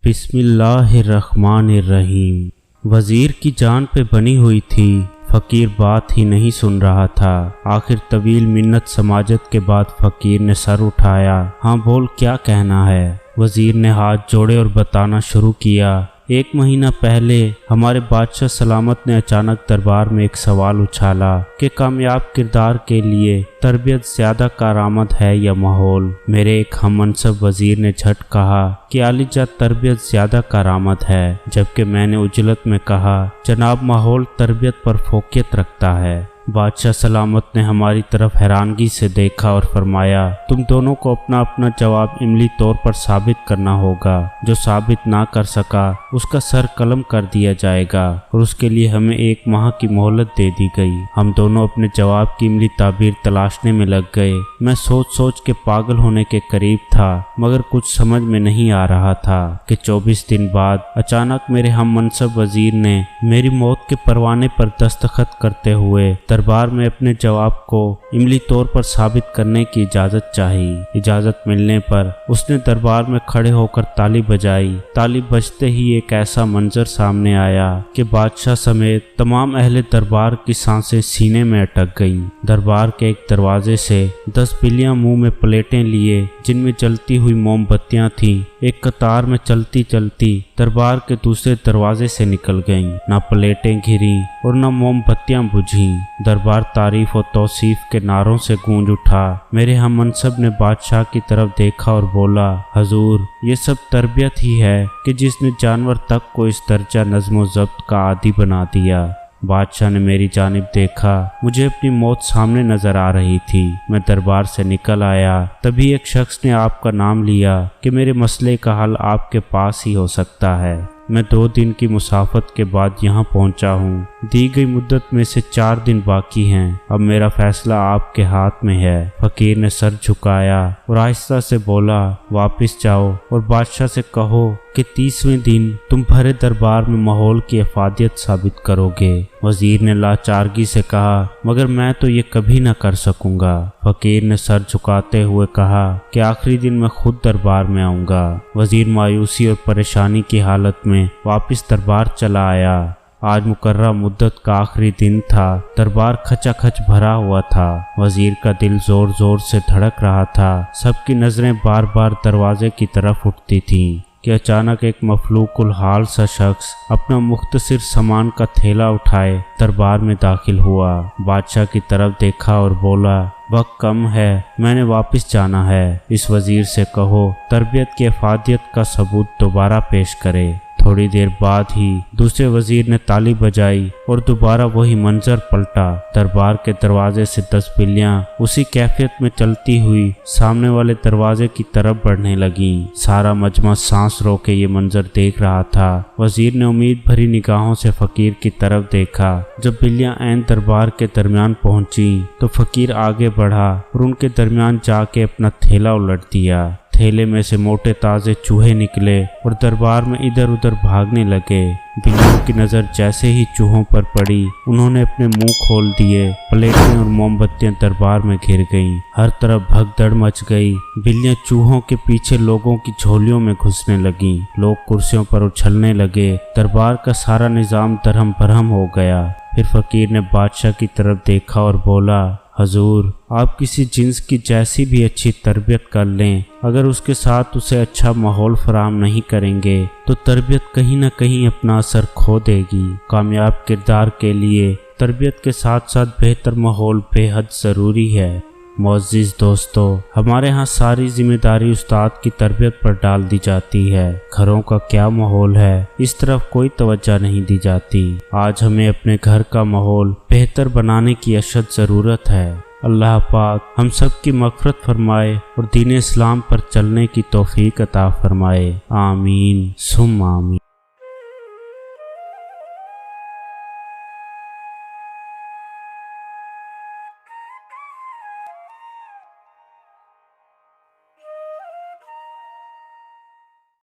बिस्मिल्लाहिर्रहमानिर्रहीम। वजीर की जान पे बनी हुई थी, फकीर बात ही नहीं सुन रहा था। आखिर तवील मिन्नत समाजत के बाद फकीर ने सर उठाया। हाँ बोल, क्या कहना है? वजीर ने हाथ जोड़े और बताना शुरू किया। 1 महीना पहले हमारे बादशाह सलामत ने अचानक दरबार में एक सवाल उछाला कि कामयाब किरदार के लिए तरबियत ज्यादा कारआमद है या माहौल। मेरे एक हम मनसब वजीर ने झट कहा कि आलिजा तरबियत ज्यादा कारआमद है, जबकि मैंने उजलत में कहा जनाब माहौल तरबियत पर फोकियत रखता है। बादशाह सलामत ने हमारी तरफ हैरानगी से देखा और फरमाया, तुम दोनों को अपना अपना जवाब इमली तौर पर साबित करना होगा। जो साबित ना कर सका उसका सर कलम कर दिया जाएगा और उसके लिए हमें 1 माह की मोहलत दे दी गई। हम दोनों अपने जवाब की इमली ताबीर तलाशने में लग गए। मैं सोच सोच के पागल होने के करीब था, मगर कुछ समझ में नहीं आ रहा था कि 24 दिन बाद अचानक मेरे हम मनसब वजीर ने मेरी मौत के परवाने पर दस्तखत करते हुए दरबार में अपने जवाब को इमली तौर पर साबित करने की इजाज़त चाही। इजाज़त मिलने पर उसने दरबार में खड़े होकर ताली बजाई। ताली बजते ही एक ऐसा मंजर सामने आया कि बादशाह समेत तमाम अहले दरबार की सांसें सीने में अटक गईं। दरबार के एक दरवाजे से 10 बिल्लियां मुंह में प्लेटें लिए जिनमें जलती हुई मोमबत्तियां थीं, एक कतार में चलती चलती दरबार के दूसरे दरवाजे से निकल गईं। ना प्लेटें घिरी और न मोमबत्तियां बुझीं। दरबार तारीफ और तौसीफ के नारों से गूंज उठा। मेरे हम मनसब ने बादशाह की तरफ देखा और बोला, हजूर, ये सब तरबियत ही है कि जिसने जानवर तक को इस दर्जा नज़्म ज़ब्त का आदी बना दिया। बादशाह ने मेरी जानिब देखा। मुझे अपनी मौत सामने नजर आ रही थी। मैं दरबार से निकल आया, तभी एक शख्स ने आपका नाम लिया कि मेरे मसले का हल आपके पास ही हो सकता है। मैं 2 दिन की मुसाफत के बाद यहाँ पहुँचा हूँ। दी गई मुद्दत में से 4 दिन बाकी हैं। अब मेरा फैसला आपके हाथ में है। फकीर ने सर झुकाया और आहिस्ता से बोला, वापस जाओ और बादशाह से कहो कि 30वें दिन तुम भरे दरबार में माहौल की अफादियत साबित करोगे। वजीर ने लाचारगी से कहा, मगर मैं तो ये कभी न कर सकूंगा। फकीर ने सर झुकाते हुए कहा कि आखिरी दिन मैं खुद दरबार में आऊंगा। वजीर मायूसी और परेशानी की हालत में वापस दरबार चला आया। आज मुकर्रर मुद्दत का आखिरी दिन था। दरबार खचाखच भरा हुआ था। वजीर का दिल जोर जोर से धड़क रहा था। सबकी नजरें बार बार दरवाजे की तरफ उठती थीं कि अचानक एक मफलूकुल हाल सा शख्स अपना मुख्तसर सामान का थैला उठाए दरबार में दाखिल हुआ। बादशाह की तरफ देखा और बोला, वक्त कम है, मैंने वापस जाना है। इस वजीर से कहो तरबियत की अफादियत का सबूत दोबारा पेश करे। थोड़ी देर बाद ही दूसरे वजीर ने ताली बजाई और दोबारा वही मंजर पलटा। दरबार के दरवाजे से 10 बिल्लियां उसी कैफियत में चलती हुई सामने वाले दरवाजे की तरफ बढ़ने लगीं। सारा मजमा सांस रोके ये मंजर देख रहा था। वजीर ने उम्मीद भरी निगाहों से फकीर की तरफ देखा। जब बिल्लियां ऐन दरबार के दरमियान पहुंची तो फकीर आगे बढ़ा और उनके दरमियान जाके अपना थैला उलट दिया। थैले में से मोटे ताजे चूहे निकले और दरबार में इधर उधर भागने लगे। बिल्लियों की नज़र जैसे ही चूहों पर पड़ी, उन्होंने अपने मुंह खोल दिए। प्लेटें और मोमबत्तियां दरबार में घिर गईं। हर तरफ भगदड़ मच गई। बिल्लियां चूहों के पीछे लोगों की झोलियों में घुसने लगीं। लोग कुर्सियों पर उछलने लगे। दरबार का सारा निज़ाम दरहम बरहम हो गया। फिर फकीर ने बादशाह की तरफ देखा और बोला, हजूर, आप किसी जिन्स की जैसी भी अच्छी तरबियत कर लें, अगर उसके साथ उसे अच्छा माहौल फराहम नहीं करेंगे तो तरबियत कहीं न कहीं अपना असर खो देगी। कामयाब किरदार के लिए तरबियत के साथ साथ बेहतर माहौल बेहद ज़रूरी है। मोअज़्ज़िज़ दोस्तों, हमारे यहाँ सारी जिम्मेदारी उस्ताद की तरबियत पर डाल दी जाती है। घरों का क्या माहौल है, इस तरफ कोई तवज्जो नहीं दी जाती। आज हमें अपने घर का माहौल बेहतर बनाने की अशद ज़रूरत है। अल्लाह पाक हम सब की मग़फ़िरत फरमाए और दीन इस्लाम पर चलने की तौफ़ीक़ अता फरमाए। आमीन सुम्मा आमीन।